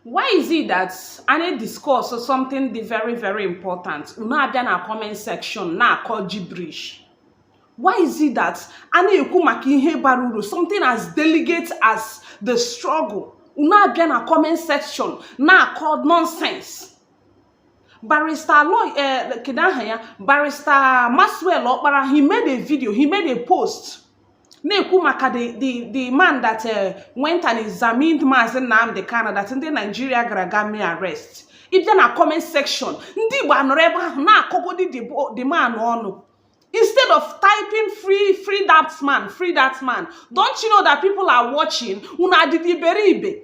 Why is it that Anyi discuss something very, very important? Una abia na comment section na call gibberish. Why is it that Anyi ekwu maka ihe bara uru, something as delicate as the struggle? Una abia na comment section na call nonsense. Barrister Barrister Maxwell Okpara, he made a video, he made a post. Na-ekwu maka the man that went and examined Mazi Nnamdi Kanu that in the Nigeria gara mee arrest. If then a comment section, ndị Igbo anọrọ ebe ahụ na-akọgodi the man ọnụ. Instead of typing free that man, free that man, don't you know that people are watching? Una adịdị iberibe.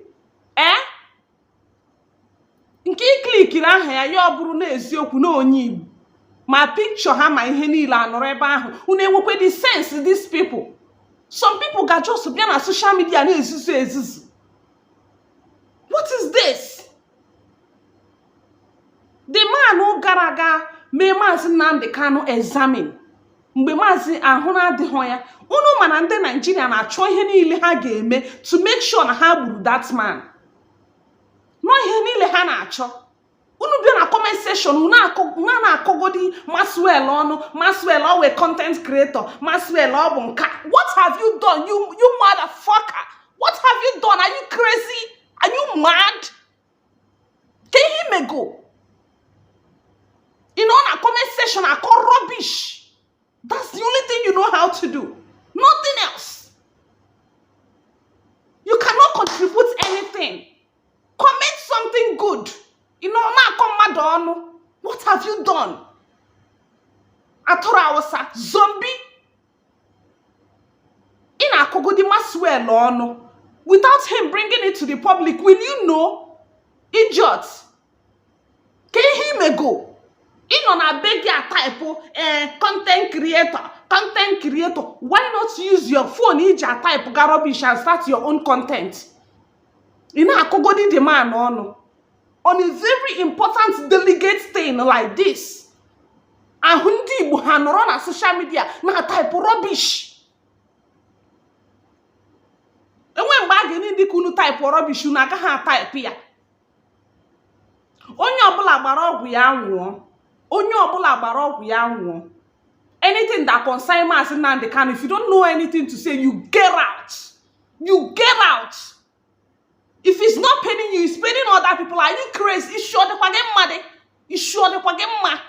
Nke iklikiri aha ya ya bụrụ na eziokwu na onye Igbo. Ma picture ha ma ihe niile anọrọ ebe ahụ. Una enwekwe the sense these people. Some people got just to be on social media and ezuzu. What is this? The man who garaga me Mazi Nnamdi Kanu examine. Mgbe Mazi ahụ na-adịghị ya, unu mana ndị Nigeria na-achọ ihe niile ha ga-eme to make sure na ha gburu that man. No ihe niile ha na-achọ. Unu bịa na comment section na-akọgodi Maxwell ọnụ, Maxwell ọ wee content creator, Maxwell ọ bụ nka. What have you done, you motherfucker? What have you done? Are you crazy? Are you mad? Can you me go? You know, na comment section I call rubbish. That's the only thing you know how to do. Nothing else. You cannot contribute anything. Comment something good. You know, what have you done? Atora was a zombie. In a kogodi Maxwell ono. Without him bringing it to the public, will you know? Idiots. Can he me go? In on a beg ya type content creator. Why not use your phone ija type garbage and start your own content? In a kogodi the man ono. On a very important delegate thing like this. And ndị Igbo ha nọrọ na social media na type rubbish. Enwe mgbe a ga-eni ndị kunu type rubbish na aka ha type ya. Onye ọbụla gbara ọgwụ ya nwụọ. Onye ọbụla gbara ọgwụ ya nwụọ. Anything that concern Mazi Nnamdi Kanu, if you don't know anything to say, you get out. You get out. If it's not paying you, it's paying other people. Are you crazy? It's sure the mad. It's sure the mad.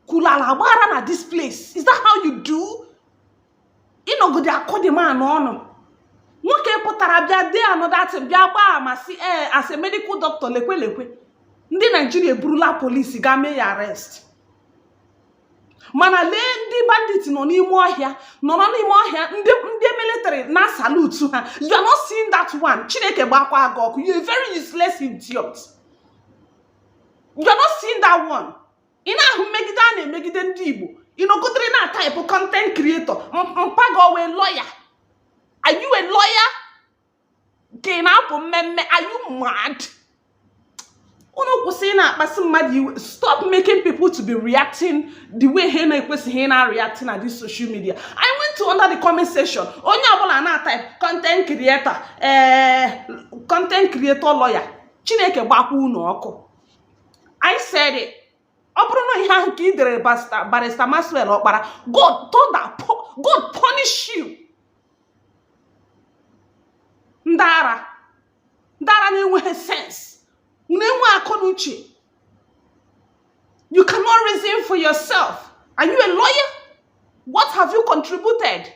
Kulala bara na this place. Is that how you do? You know, good akọ the man on. Nwoke pụtara bịa dey another thing bịa gba amasi as a medical doctor lekwe. Ndị Nigeria eburula police ga mee arrest. Mana lee ndị bandits nọ n'ime ọhịa, ndị military na salute ha. You are not seeing that one. Chineke gbakwa agọkụ. You are a very useless idiot. You are not seeing that one. Ị na-ahụ megide ndị Igbo. Ị nọgidere na type content creator. Mpago we lawyer. Are you a lawyer? Are you mad? Stop making people to be reacting the way Hena reacting at this social media. I went to under the comment section. Onye ọbụla na type content creator lawyer. Chineke gbakwa unu ọkụ. I said it. Ọ bụrụ na ihe ahụ ka ị dere Barrister Maxwell Okpara, God punish you. Ndara na-enweghị sense. You cannot reason for yourself. Are you a lawyer? What have you contributed?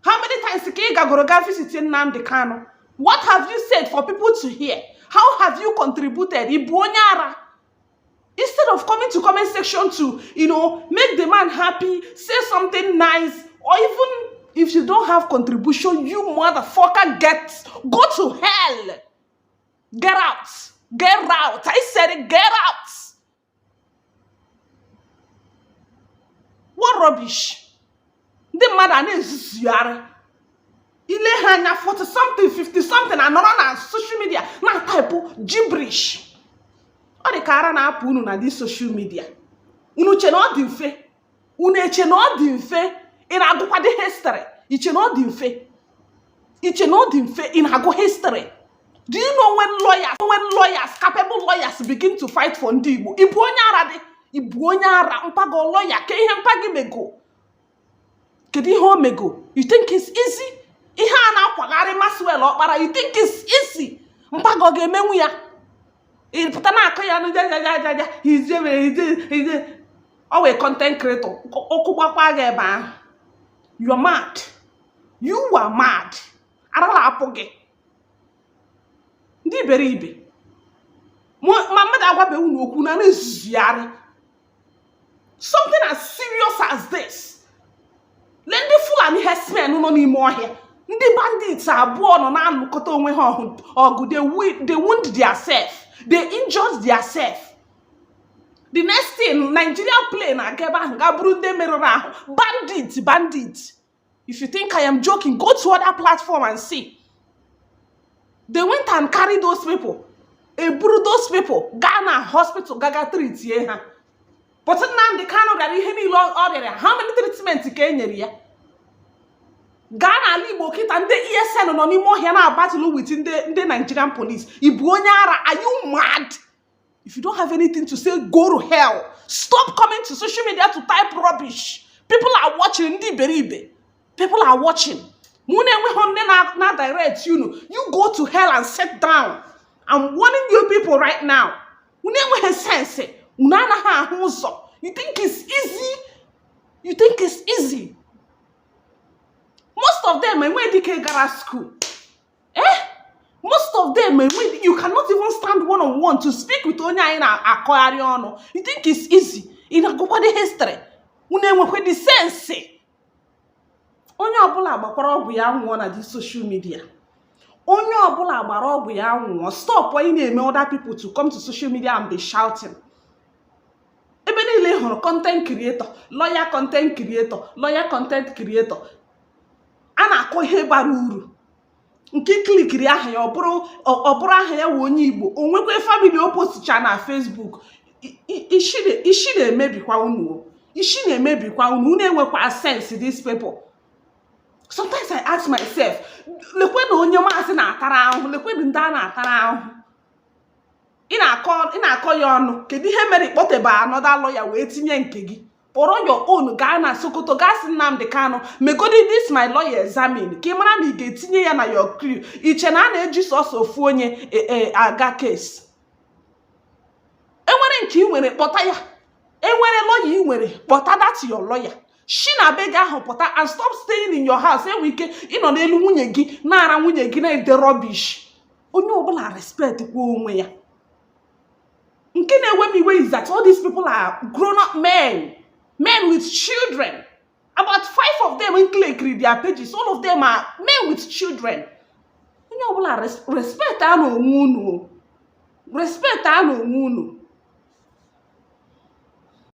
How many times did you go visit Nnamdi Kanu? What have you said for people to hear? How have you contributed? Instead of coming to comment section to, make the man happy, say something nice, or even if you don't have contribution, you motherfucker go to hell. Get out. Get out. I said it, get out. What rubbish? The mother is yare. Ile hanya 40 something, 50 something, and on social media. Na type gibberish. All the kara na apu unu na this social media. Unu che no di mfe. Unu che no di mfe. Ina agukwa di history. Iche no di mfe. Iche no di mfe. Ina agu history. Do you know when lawyers lawyers begin to fight for ndị Igbo. Ibu onye ara dị, ibu onye ara, mpago lawyer, ke ihe mpagi mego. Kedu ihe o mego? You think it's easy? Ihe a na-akwagharị Maxwell Okpara, you think it's easy? Mpago ga-emenwu ya. Pụta na-akọ ya n'jajajaja, he's always content creator. Okwugbakwa gị ebe ahụ. You are mad. You are mad. Arala apụ gị. Ndị iberibe. Mmadụ agwabe unu okwu na na-ezuzugharị. Something as serious as this. Let ndị Fulani herdsmen nọ n'ime ọhịa. Ndị bandits abụọ nọ na-alụkọta onwe ha ọgụ. They wound themselves. They injured themselves. The next thing, Nigerian plane agaba ngaburu ndị merụrụ ahụ. Bandits. If you think I am joking, go to other platform and see. They went and carried those people. Eburu those people. Ghana hospital gaga treat ye ha. But now the kind of that he order. How many treatments ka enyere ya? Ghana Igbo kita ndị ESN no n'ime ọhịa na battle with the Nigerian police. Ibu onye ara, are you mad? If you don't have anything to say, go to hell. Stop coming to social media to type rubbish. People are watching ndị iberibe. People are watching. Na direct you go to hell and sit down. I'm warning you people right now. You think it's easy? You think it's easy? Most of them when they go school. Most of them you cannot even stand one-on-one to speak with Onye in a You think it's easy? In a go history. Unenwe the sense. Onye Obula gbakwara ọgwụ ya nwụọ na the social media. Onye Obula gbara ọgwụ ya nwụọ. Stop when you eme other people to come to social media and be shouting. Ebe niile hụrụ content creator, lawyer content creator. A na-akọ ihe bara uru. Nke klikiri aha ya ọ bụrụ aha ya wụ onye Igbo. O nwekwa family oposticha na Facebook. Ishi na-emebikwa unu. Unu na-enwekwa sense these people. Sometimes I ask myself, lekwe na onye maasị na-atara ahụhụ, lekwe ndị a na-atara ahụhụ. Ị na-akọ ya ọnụ, kedu ihe mere ikpọteba another lawyer wee tinye nke gị? Kpọrọ your own gaa na Sokoto, gaa sị Nnamdi Kanu, megodi this my lawyer examine, ka ị mara ma ị ga-etinye ya na your crew. Iche na a na-eji sọsọ ofu onye aga case. Enwere nke ị nwere kpọta ya. Enwere lawyer ị nwere kpọta that your lawyer. She na beg ahụ pụta and stop staying in your house. Enwe ike ịnọ n'elu nwunye gị na-ara nwunye gị na-ede rubbish. Onye ọbụla respect kwa onwe ya. Nke na-ewe m iwe is that all these people are grown-up men with children. About 5 of them in click their pages. All of them are men with children. Onye ọbụla respect anụ onwe unu.